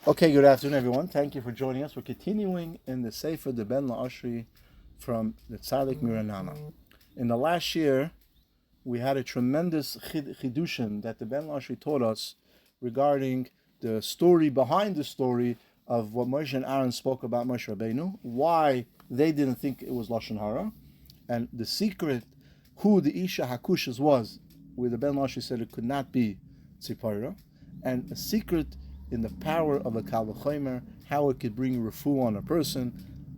Okay, good afternoon, everyone. Thank you for joining us. We're continuing in the Sefer de Ben La'ashri from the Tzaddik Miranana. In the last year, we had a tremendous chidushin that the Ben La'ashri taught us regarding the story behind the story of what Moshe and Ahron spoke about Moshe Rabbeinu, why they didn't think it was Lashon Hara, and the secret who the Isha Hakushas was, where the Ben La'ashri said it could not be Tzipora, and a secret in the power of a Kal V'chomer, how it could bring refu on a person.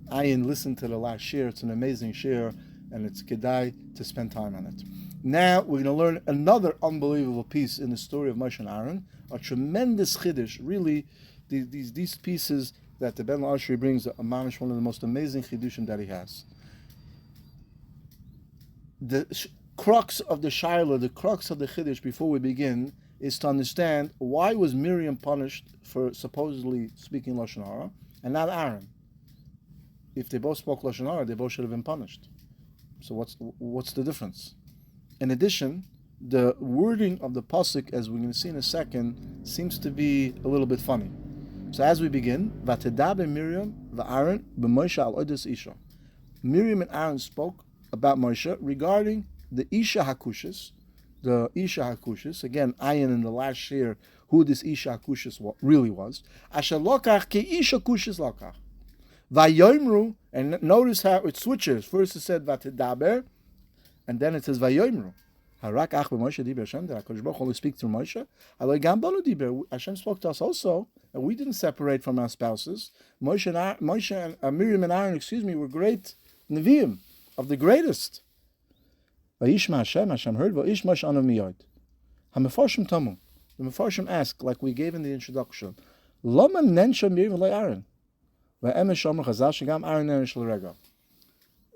Ayin listened to the last shir. It's an amazing shir, and it's kedai to spend time on it. Now we're going to learn another unbelievable piece in the story of Moshe and Ahron, a tremendous chiddush. Really, these pieces that the Ben La'ashri brings are mamish one of the most amazing chiddushim that he has. The crux of the shaila, the crux of the chiddush, before we begin, is to understand why was Miriam punished for supposedly speaking Lashon Hara and not Ahron. If they both spoke Lashon Hara, they both should have been punished. So what's the difference? In addition, the wording of the pasuk, as we're going to see in a second, seems to be a little bit funny. So as we begin, Vatedaber Miriam v'Aaron b'Moshe al odes Isha. Miriam and Aaron spoke about Moshe regarding the Isha Hakushis, the Isha Hakushis, again, ayin in the last share, who this Isha Hakushis really was. Asher lokach ke Isha Kushis lokach. Vayoimru, and notice how it switches. First it said Vatedaber, and then it says Vayoimru. Harak ach b'Moshe diber Hashem, that HaKadosh Baruch Hu only speaks through Moshe. Aloi gam banu diber, Hashem spoke to us also, and we didn't separate from our spouses. Moshe and Miriam and Aaron, were great Nevi'im, of the greatest. Vayishma Hashem heard, Vayish anav miyad. HaMefarshim tamu. The Mefarshim ask, like we gave in the introduction, Lama nensha Miriam v'lei Aaron? Va'emes shomer Chazal shegam Aaron nenish l'rega.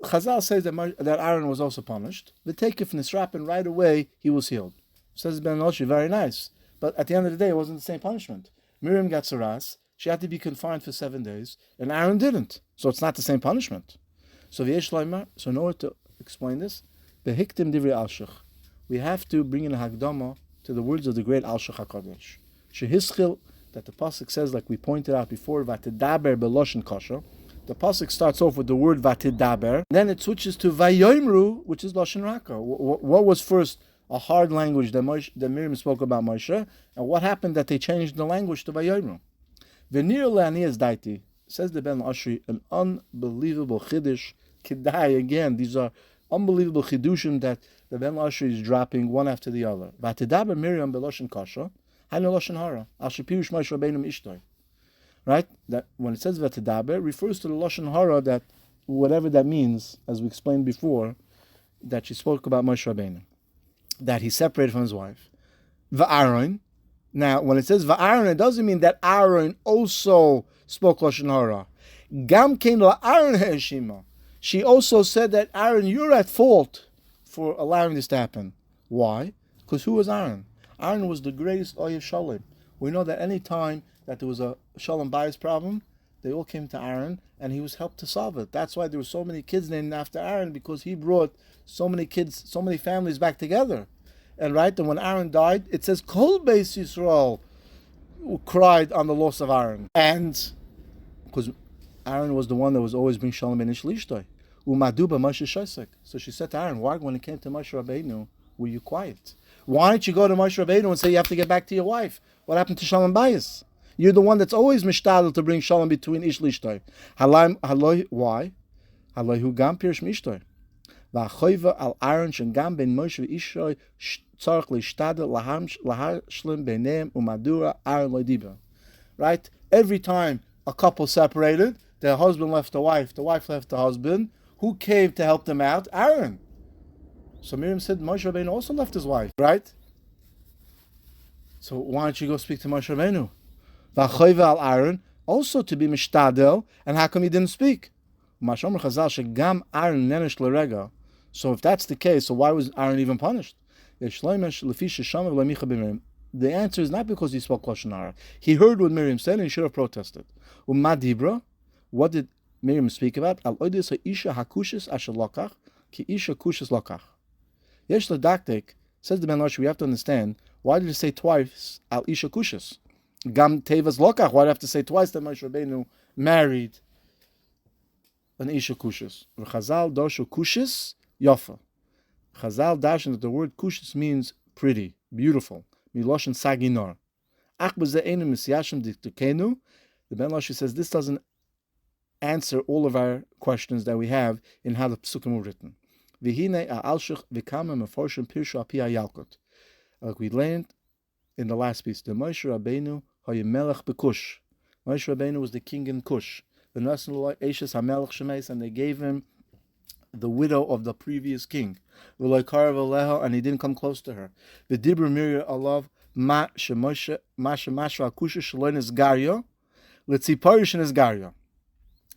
Chazal says that Aaron was also punished. The take if nisrap, and right away he was healed. Says Ben La'ashri, very nice. But at the end of the day, it wasn't the same punishment. Miriam got saras, she had to be confined for 7 days, and Aaron didn't. So it's not the same punishment. So in order to explain this, Behiktim divrei Alshich, we have to bring in a Hagdama to the words of the great Alshich HaKadosh. Shehischil, that the pasuk says, like we pointed out before, Vatedaber beloshen kosher. The pasuk starts off with the word Vatedaber, then it switches to Vayoimru, which is lashon raka. What was first a hard language that Miriam spoke about Moshe, and what happened that they changed the language to Vayoimru? Venir le'aniyas daiti, says the Ben La'ashri, an unbelievable chiddush. Kedai, again, these are unbelievable chidushim that the Ben La'ashri is dropping one after the other. Vatedaber Miriam beloshen kasha, hainu lashon hara, al shepirish Moshe Rabbeinu ishtoi. Right? That when it says Vatedaber, refers to the lashon hara, that whatever that means, as we explained before, that she spoke about Moshe Rabbeinu, that he separated from his wife. Va'Aaron. Now, when it says Va'Aaron, it doesn't mean that Aaron also spoke lashon hara. Gam kein la'Aaron he'eshima. She also said that, Aaron, you're at fault for allowing this to happen. Why? Because who was Aaron? Aaron was the greatest Oyev Shalom. We know that any time that there was a Shalom Bayis problem, they all came to Aaron, and he was helped to solve it. That's why there were so many kids named after Aaron, because he brought so many kids, so many families back together. And and when Aaron died, it says, Kol Beis Yisrael cried on the loss of Aaron. And because Aaron was the one that was always bring Shalom ben Ish Lishtoi. Umaduba Moshe Shosek. So she said to Aaron, why, when it came to Moshe Rabbeinu, were you quiet? Why don't you go to Moshe Rabbeinu and say you have to get back to your wife? What happened to Shalom Bayis? You're the one that's always mishtadel to bring Shalom between Ish Lishtoi. Why? Haloi gam pirish mishtoi. Va'choiva al Aaron shengam ben Moshe v'Ishroi tzarich lishtadel lahashlim beineim umadura Aaron loidiba. Right? Every time a couple separated, the husband left the wife left the husband. Who came to help them out? Aaron. So Miriam said Moshe Rabbeinu also left his wife, right? So why don't you go speak to Moshe Rabbeinu? V'achoiva al Aaron, also to be mishtadel, and how come he didn't speak? Mashomer Chazal shegam Aaron nenish l'rega. So if that's the case, so why was Aaron even punished? The answer is not because he spoke lashon hara. He heard what Miriam said and he should have protested. Umadibra, what did Miriam speak about? Al odes ha'isha hakushis asher lokach ki isha kushis lokach. Yesh l'daktek, says the Ben La'ashri, we have to understand, why did it say twice al isha kushis? Gam Tevas Lokach. Why do I have to say twice that Moshe Rabbeinu married an Isha Kushis? Chazal Doshu Kushis Yofa. Chazal dashen that the word Kushis means pretty, beautiful. Miloshin Saginor. Ach b'ze'enu misyashim diktukenu. The Ben Lashi says this doesn't answer all of our questions that we have in how the psukim were written. V'hine a'alshich v'kama meforshim pirshu api ha'yalkut. Like we learned in the last piece, the Moshe Rabbeinu hayemelech b'kush. Moshe Rabbeinu was the king in Kush. The Nasan Eishes HaMelech Shemeis, and they gave him the widow of the previous king. And he didn't come close to her. V'dibur Miriam alav ma shemoshe akusha shaloin esgaryo letziparish in esgaryo.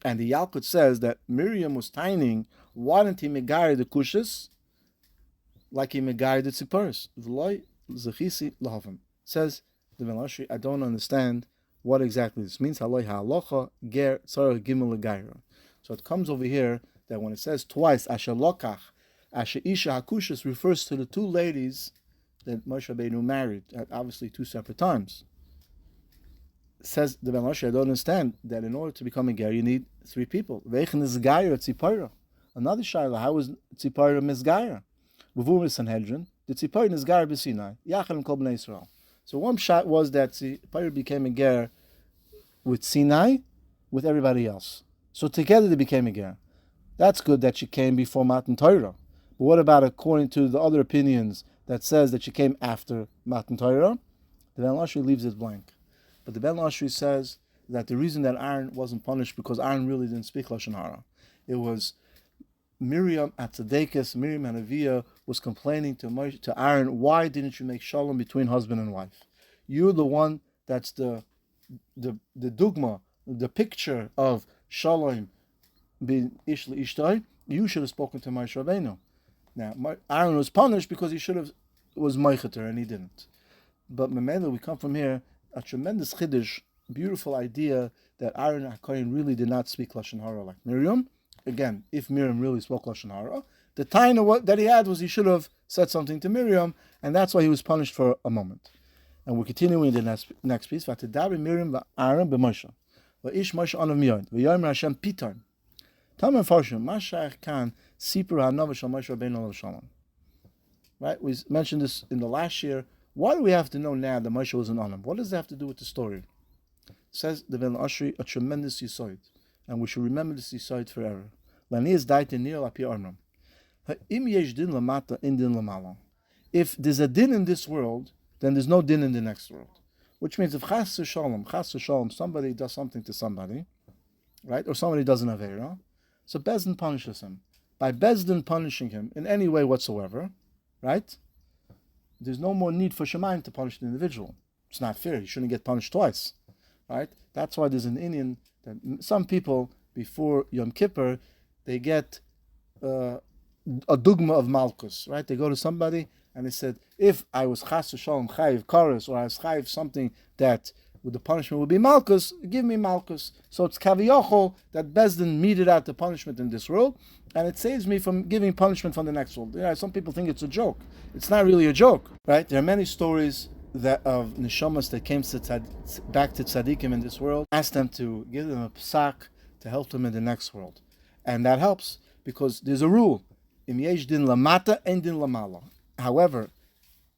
And the Yalkut says that Miriam was tining. Why didn't he megari the kushas like he megari the tziparis? V'loy zechisi lahavim. Says the Melashi, I don't understand what exactly this means. Haloi ha'alocha ger tzarech gimel legaira. So it comes over here that when it says twice asher lokach asher isha hakushas refers to the two ladies that Moshe Rabbeinu married at obviously two separate times. Says the Ben Moshe, I don't understand that in order to become a ger you need three people. Ve'echen is gaira tzipara. Another shayla, how was tzipara misgaira? B'vur Sanhedrin, the tzipara is gaira b'Sinai yachal kol bnei Yisrael. So one shot was that tzipara became a ger with Sinai with everybody else. So together they became a ger. That's good that she came before Matan Torah. But what about according to the other opinions that says that she came after Matan Torah? The Ben Lashri leaves it blank. But the Ben Lashri says that the reason that Ahron wasn't punished because Ahron really didn't speak Lashon Hara. It was Miriam at Tzedekes, Miriam and Aviyah was complaining to Ahron, why didn't you make shalom between husband and wife? You're the one that's the dogma, the picture of shalom being ish l'ishtay. You should have spoken to Moshe Rabbeinu. Now, Ahron was punished because he should have was meicheter and he didn't. But Memela, we come from here, a tremendous chiddush, beautiful idea that Ahron Hakohen really did not speak Lashon Hara like Miriam. Again, if Miriam really spoke Lashon Hara, the time that he had was he should have said something to Miriam, and that's why he was punished for a moment. And we're continuing in the next piece. V'atidari Miriam v'Aaron b'Moshe. V'ish Moshe anav miyod. V'yomer Hashem piton. Tamen farshim. Mashach kan sipur ha'nava shal Moshe Rabbeinu alav shalom. Right? We mentioned this in the last year. Why do we have to know now that Moshe was an Anam? What does that have to do with the story? Says the Ben Ashri, a tremendous yisoid. And we should remember this yisoid forever. If there's a din in this world, then there's no din in the next world. Which means if chas shalom, somebody does something to somebody, right? Or somebody does an avera, so Bezdin punishes him. By Bezdin punishing him in any way whatsoever, right? There's no more need for Shemayim to punish the individual. It's not fair. He shouldn't get punished twice, right? That's why there's an Indian that some people before Yom Kippur they get a dogma of Malkus, right? They go to somebody and they said, if I was chas shalom chayiv kares, or I was chayiv something that the punishment would be Malkus, give me Malkus. So it's kaviyochol that Bezdin meted out the punishment in this world, and it saves me from giving punishment from the next world. Some people think it's a joke. It's not really a joke, right? There are many stories that of neshamas that came back to tzaddikim in this world, asked them to give them a psak to help them in the next world, and that helps because there's a rule: im yesh din lamata en din lamala. However,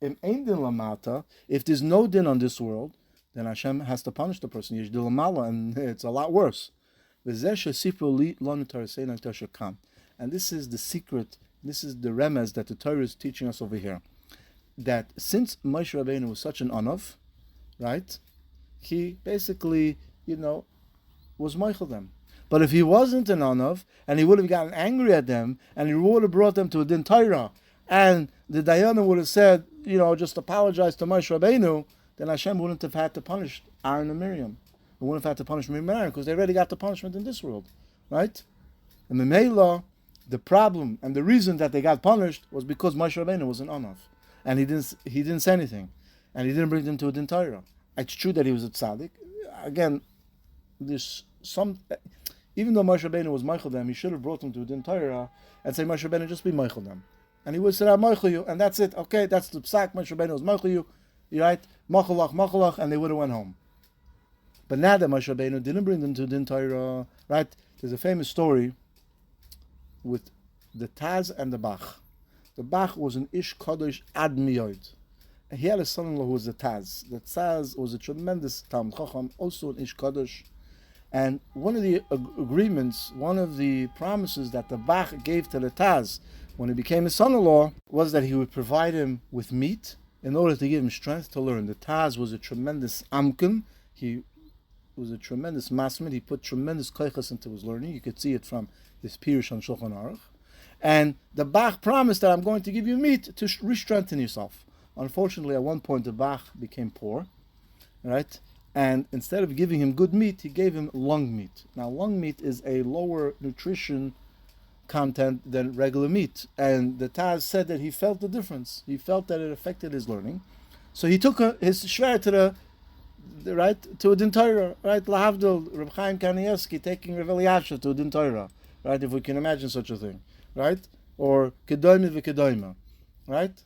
im ein din lamata, if there's no din on this world, then Hashem has to punish the person. Yesh din lamala, and it's a lot worse. And this is the secret. This is the remez that the Torah is teaching us over here. That since Moshe Rabbeinu was such an Anav, right, he basically, was Meichel them. But if he wasn't an Anav, and he would have gotten angry at them, and he would have brought them to a Din Torah, and the Dayana would have said, just apologize to Moshe Rabbeinu, then Hashem wouldn't have had to punish Ahron and Miriam. He wouldn't have had to punish Miriam and Ahron, because they already got the punishment in this world, right? And the Memela, the problem and the reason that they got punished was because Moshe Rabbeinu was an Anav. And he didn't say anything, and he didn't bring them to a Din Torah. It's true that he was a tzaddik. Again, there's some. Even though Moshe Rabbeinu was Meichel them, he should have brought them to a Din Torah and say Moshe Rabbeinu just be Meichel them, and he would say I'm Meichel you, and that's it. Okay, that's the psak. Moshe Rabbeinu was Meichel you, right? Machalach, and they would have went home. But now that Moshe Rabbeinu didn't bring them to Din Torah, right? There's a famous story with the Taz and the Bach. The Bach was an Ish Kodesh Ad Miyod. And he had a son-in-law who was the Taz. The Taz was a tremendous Talmid Chacham, also an Ish Kodesh. And one of the agreements, one of the promises that the Bach gave to the Taz when he became his son-in-law was that he would provide him with meat in order to give him strength to learn. The Taz was a tremendous Amkin. He was a tremendous masmid. He put tremendous koiches into his learning. You could see it from his Pirush on Shulchan Aruch. And the Bach promised that I'm going to give you meat to re-strengthen yourself. Unfortunately, at one point, the Bach became poor, right? And instead of giving him good meat, he gave him lung meat. Now, lung meat is a lower nutrition content than regular meat. And the Taz said that he felt the difference. He felt that it affected his learning. So he took his shver to to a Din Torah, right? Lahavdil, Reb Chaim Kanievsky taking Rav Eliashiv to a Din Torah, right? If we can imagine such a thing, right? Or Kedoyme v'Kedoyme, right?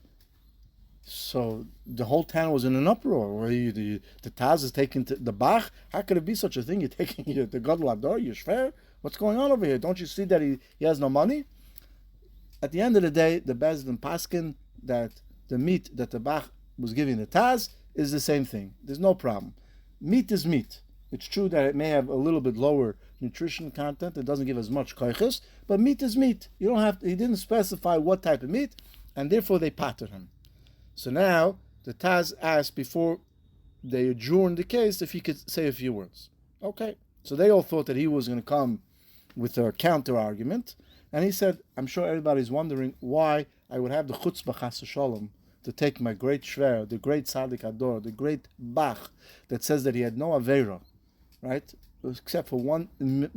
So the whole town was in an uproar. Where the Taz is taking the Bach. How could it be such a thing? You're taking the Gadol Ador, your shver? What's going on over here? Don't you see that he has no money? At the end of the day, the Beis Din Paskin that the meat that the Bach was giving the Taz is the same thing. There's no problem. Meat is meat. It's true that it may have a little bit lower nutrition content. It doesn't give as much koiches, but meat is meat. You don't have to, he didn't specify what type of meat, and therefore they patted him. So now the Taz asked before they adjourned the case if he could say a few words. Okay. So they all thought that he was going to come with a counter argument, and he said, I'm sure everybody's wondering why I would have the chutzpah chas v'sholom to take my great shver, the great tzaddik ador, the great Bach, that says that he had no avera, right? Except for one minute,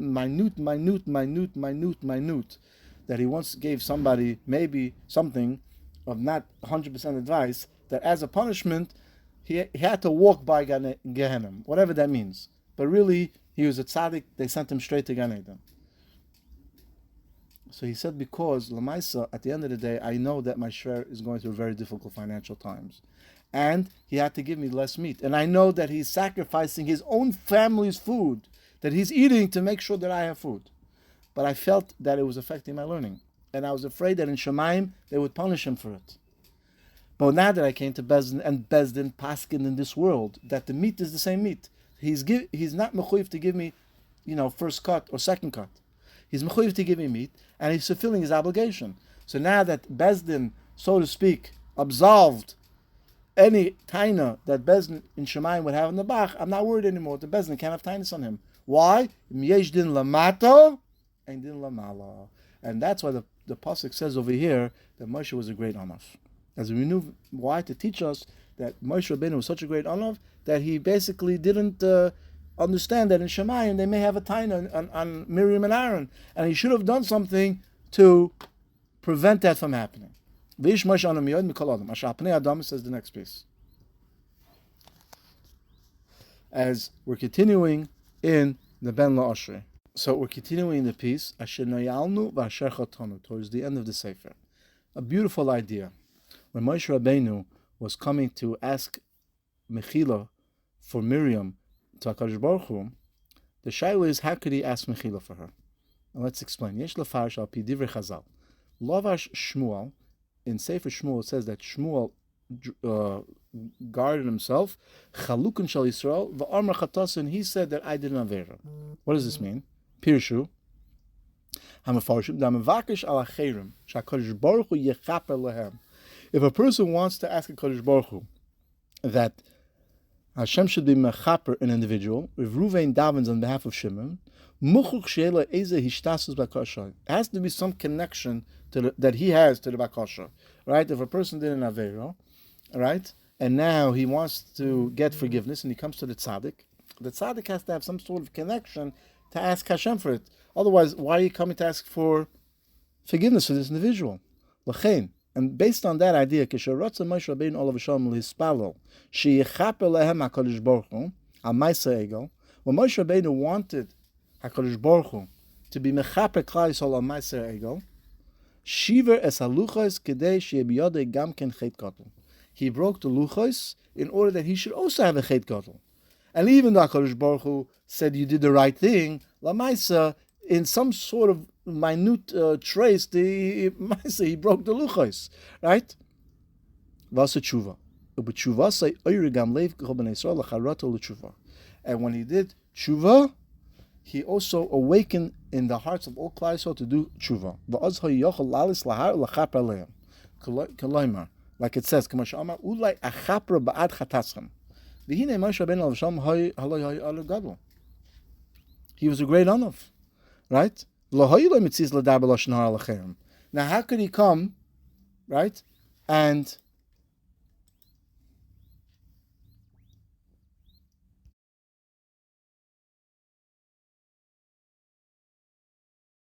that he once gave somebody maybe something of not 100% advice, that as a punishment, he had to walk by Gehenna, whatever that means. But really, he was a tzaddik, they sent him straight to Gan Eden. So he said, because Lamaisa, at the end of the day, I know that my shver is going through very difficult financial times. And he had to give me less meat. And I know that he's sacrificing his own family's food, that he's eating to make sure that I have food. But I felt that it was affecting my learning. And I was afraid that in Shemaim, they would punish him for it. But now that I came to Beis Din and Beis Din Paskin in this world, that the meat is the same meat. He's not mechuyev to give me, first cut or second cut. He's mechuyev to give me meat, and he's fulfilling his obligation. So now that Beis Din, so to speak, absolved any taina that Beis Din in Shemayim would have in the Bach, I'm not worried anymore. The Beis Din can't have tainas on him. Why? Yesh din lamato and din lamala. And that's why the pasuk says over here that Moshe was a great anav. As we knew why, to teach us that Moshe Rabbeinu was such a great anav that he basically didn't understand that in Shemayim they may have a taina on Miriam and Ahron, and he should have done something to prevent that from happening. V'ish Moshe anu miyod mikol adam. Asher pnei adam says the next piece. As we're continuing in the Ben La'ashrei. So we're continuing the piece, Asher Noyalnu v'Asher Chatanu, towards the end of the Sefer. A beautiful idea. When Moshe Rabbeinu was coming to ask Mechila for Miriam to HaKadosh Baruch Hu, the shaila is, how could he ask Mechila for her? And let's explain. Yesh lefarish al pi divrei Chazal. Lovash Shmuel, in Sefer Shmuel it says that Shmuel guarded himself, Chalukun shal Yisrael, v'amar chatasin, he said that I did an avera. What does this mean? Pirshu, hamafarshim, da'mevakish al acherim, sha'kadosh baruch hu yechaper lehem. If a person wants to ask a Kadosh Baruch Hu that Hashem should be mechaper an individual, if Ruvain davens on behalf of Shimon, muchuch she'ela eze hishtasus bakasha. It has to be some connection that he has to the bakasha, right? If a person did an avera, right, and now he wants to get forgiveness, and he comes to the tzaddik has to have some sort of connection to ask Hashem for it. Otherwise, why are you coming to ask for forgiveness for this individual? L'chein. And based on that idea, Kisharotza Moshe Rabbeinu Olav Shalom Lispalo, Sheyechaper Lehem HaKadosh Baruch Hu, Al Maisa Ego, when Moshe Rabbeinu wanted HaKadosh Baruch Hu to be Mechaper Klal Yisrael Al Maisa Ego, Shiver Es HaLuchos Kedei Sheyebiyodei Gam Ken Chet Gadol. He broke the Luchos in order that he should also have a Chet Gadol. And even though HaKadosh Baruch Hu said you did the right thing, Lamaisa, in some sort of minute trace, he broke the luchos, right? Vasa tshuva. And when he did tshuva, he also awakened in the hearts of all Klal Yisrael to do tshuva. Like it says, he was a great Anav, right? Now how could he come, right, and